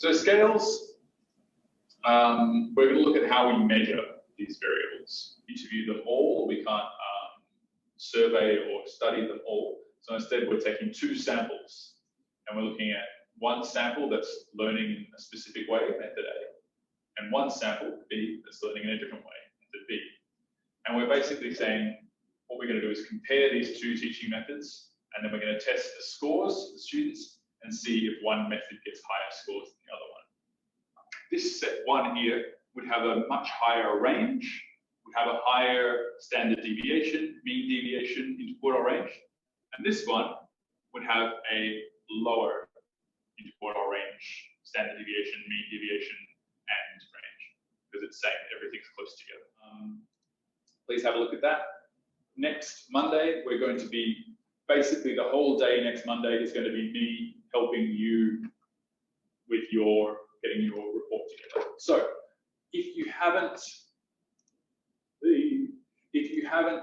So scales, we're going to look at how we measure these variables. Interview them all, we can't survey or study them all. So instead we're taking 2 samples and we're looking at one sample that's learning in a specific way, method A, and one sample, B, that's learning in a different way, method B. And we're basically saying what we're going to do is compare these 2 teaching methods, and then we're going to test the scores of the students and see if one method gets higher scores than the other one. This set 1 here would have a much higher range, would have a higher standard deviation, mean deviation, interquartile range, and this one would have a lower interquartile range, standard deviation, mean deviation, and range, because it's saying everything's close together. Please have a look at that. Next Monday, we're going to be, basically the whole day next Monday is going to be me helping you with getting your report together. So if you haven't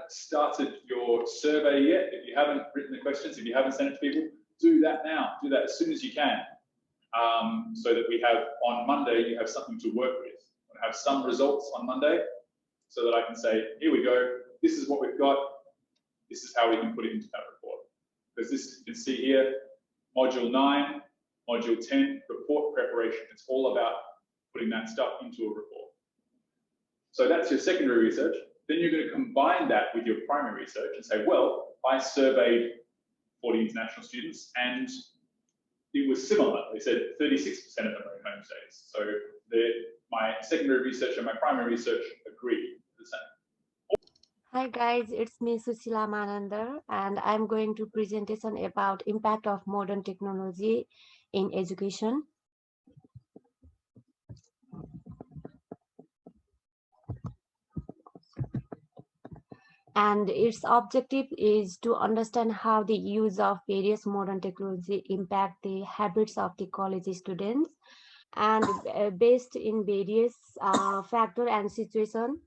started your survey yet, if you haven't written the questions, if you haven't sent it to people, do that now. Do that as soon as you can, so that we have on Monday, you have something to work with. I have some results on Monday so that I can say, here we go, this is what we've got, this is how we can put it into that report. Because this, you can see here, Module 9, Module 10, report preparation. It's all about putting that stuff into a report. So that's your secondary research. Then you're going to combine that with your primary research and say, well, I surveyed 40 international students and it was similar. They said 36% of them are in home stays. So my secondary research and my primary research agree the same. Hi guys, it's me Susila Manandar, and I'm going to presentation about impact of modern technology in education. And its objective is to understand how the use of various modern technology impact the habits of the college students, and based in various factor and situation.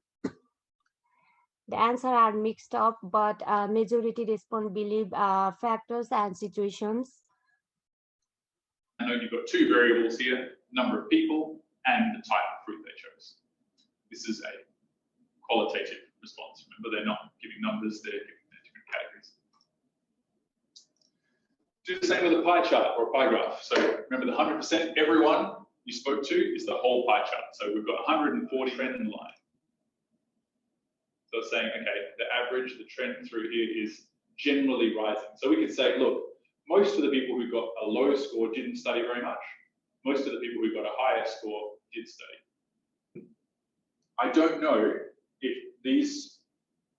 The answers are mixed up, but majority respond believe factors and situations. I know you've got 2 variables here, number of people and the type of fruit they chose. This is a qualitative response. Remember, they're not giving numbers, they're giving different categories. Do the same with a pie chart or a pie graph. So remember, the 100%, everyone you spoke to is the whole pie chart. So we've got 140 trend line. So it's saying, okay, the average, the trend through here is generally rising. So we could say, look, most of the people who got a low score didn't study very much. Most of the people who got a higher score did study. I don't know if these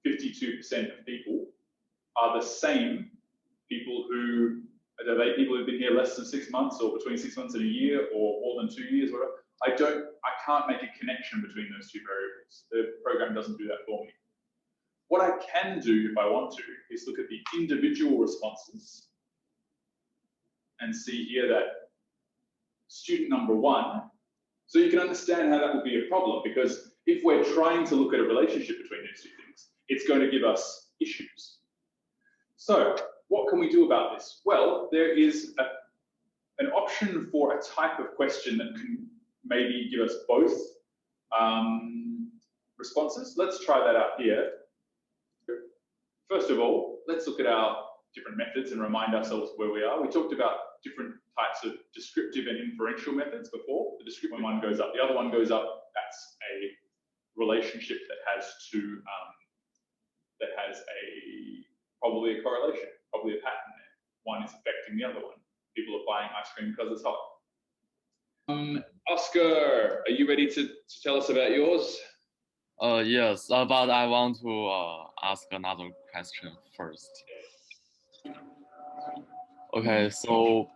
52% of people are the same people who, are they people who've been here less than 6 months or between 6 months and a year or more than 2 years, whatever. I can't make a connection between those 2 variables. The program doesn't do that for me. What I can do if I want to is look at the individual responses and see here that student number 1, so you can understand how that would be a problem, because if we're trying to look at a relationship between these 2 things, it's going to give us issues. So what can we do about this? Well, there is an option for a type of question that can maybe give us both responses. Let's try that out here. First of all, let's look at our different methods and remind ourselves where we are. We talked about different types of descriptive and inferential methods before. The descriptive one goes up, the other one goes up. That's a relationship that has probably a correlation, probably a pattern there. One is affecting the other one. People are buying ice cream because it's hot. Oscar, are you ready to tell us about yours? Yes, but I want to ask another question first. Okay, so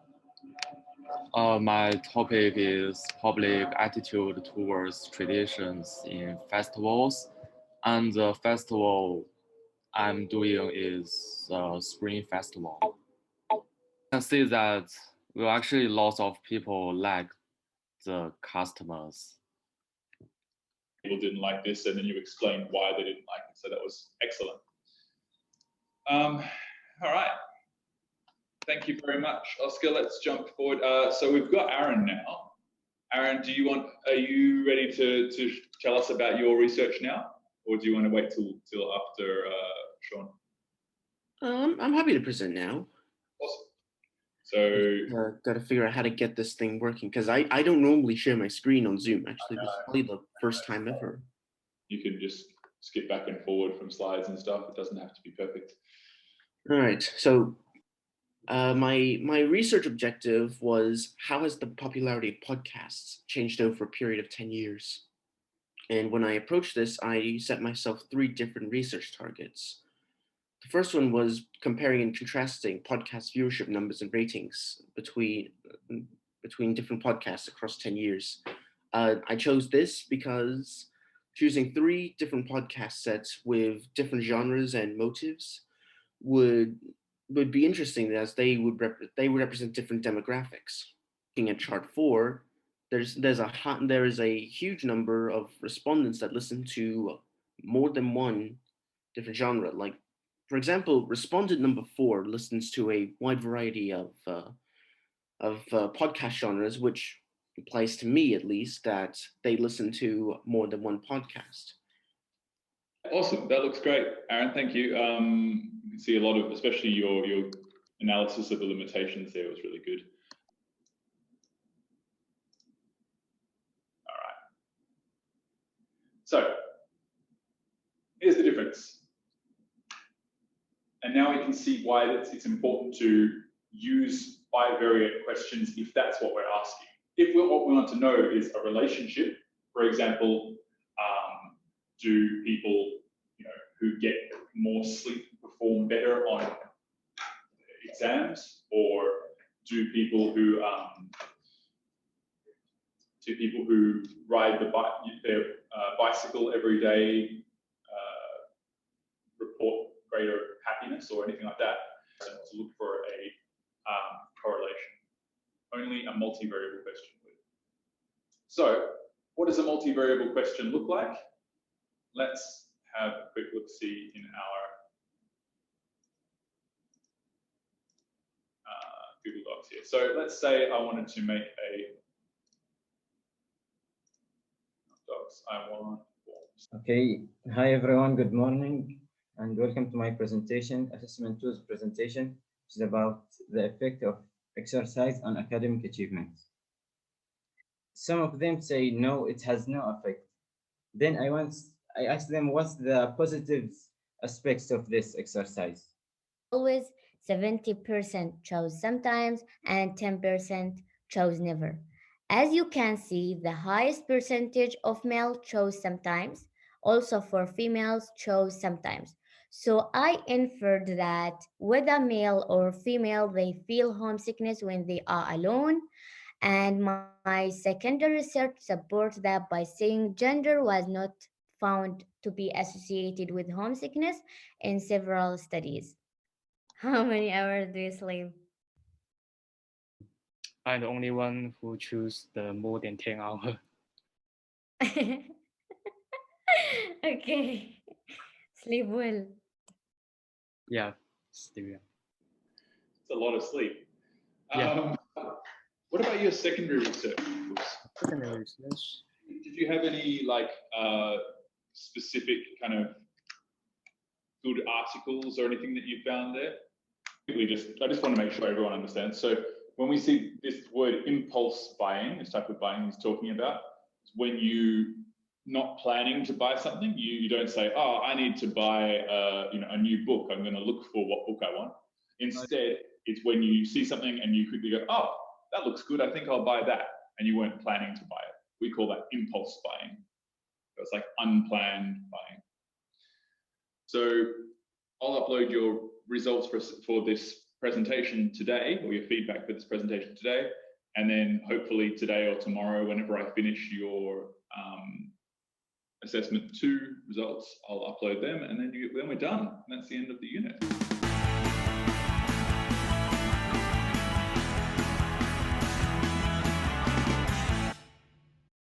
my topic is public attitude towards traditions in festivals, and the festival I'm doing is Spring Festival. I can see that actually lots of people like the customers. People didn't like this, and then you explained why they didn't like it, so that was excellent. All right. Thank you very much, Oscar. Let's jump forward. So we've got Aaron now. Aaron, are you ready to tell us about your research now? Or do you want to wait till after Sean? I'm happy to present now. Awesome. So got to figure out how to get this thing working because I don't normally share my screen on Zoom. Actually, this is probably the first time ever. You can just skip back and forward from slides and stuff. It doesn't have to be perfect. All right. So my research objective was how has the popularity of podcasts changed over a period of 10 years? And when I approached this, I set myself 3 different research targets. The first one was comparing and contrasting podcast viewership numbers and ratings between different podcasts across 10 years. I chose this because choosing 3 different podcast sets with different genres and motives would be interesting as they would represent different demographics. Looking at chart 4, there is a huge number of respondents that listen to more than one different genre. Like, for example, respondent number 4 listens to a wide variety of podcast genres, which implies to me, at least, that they listen to more than one podcast. Awesome, that looks great, Aaron. Thank you. You can see a lot of, especially your analysis of the limitations there was really good. All right. So here's the difference. And now we can see why it's important to use bivariate questions if that's what we're asking. If what we want to know is a relationship, for example, do people who get more sleep perform better on exams, or do people who ride their bicycle every day report greater happiness or anything like that? So to look for a correlation. Only a multivariable question would. So what does a multivariable question look like? Let's have a quick look-see in our Google Docs here. So let's say I wanted to make a docs. I want forms. Okay. Hi everyone. Good morning and welcome to my presentation, Assessment 2's presentation, which is about the effect of exercise on academic achievement. Some of them say no, it has no effect. Then I asked them what's the positive aspects of this exercise. Always 70% chose sometimes and 10% chose never. As you can see, the highest percentage of male chose sometimes, also for females chose sometimes. So I inferred that whether male or female, they feel homesickness when they are alone. And my secondary research supports that by saying gender was not found to be associated with homesickness in several studies. How many hours do you sleep? I'm the only one who choose the more than 10 hours. Okay. Sleep well. Yeah, still. It's a lot of sleep. Yeah. What about your secondary research? Secondary research. Did you have any specific kind of good articles or anything that you found there? I just want to make sure everyone understands. So when we see this word impulse buying, this type of buying he's talking about, it's when you not planning to buy something, you don't say, oh, I need to buy a new book. I'm going to look for what book I want. Instead, it's when you see something and you quickly go, oh, that looks good. I think I'll buy that. And you weren't planning to buy it. We call that impulse buying. So it's like unplanned buying. So I'll upload your results for this presentation today, or your feedback for this presentation today. And then hopefully today or tomorrow, whenever I finish your assessment 2 results, I'll upload them, and then we're done. And that's the end of the unit.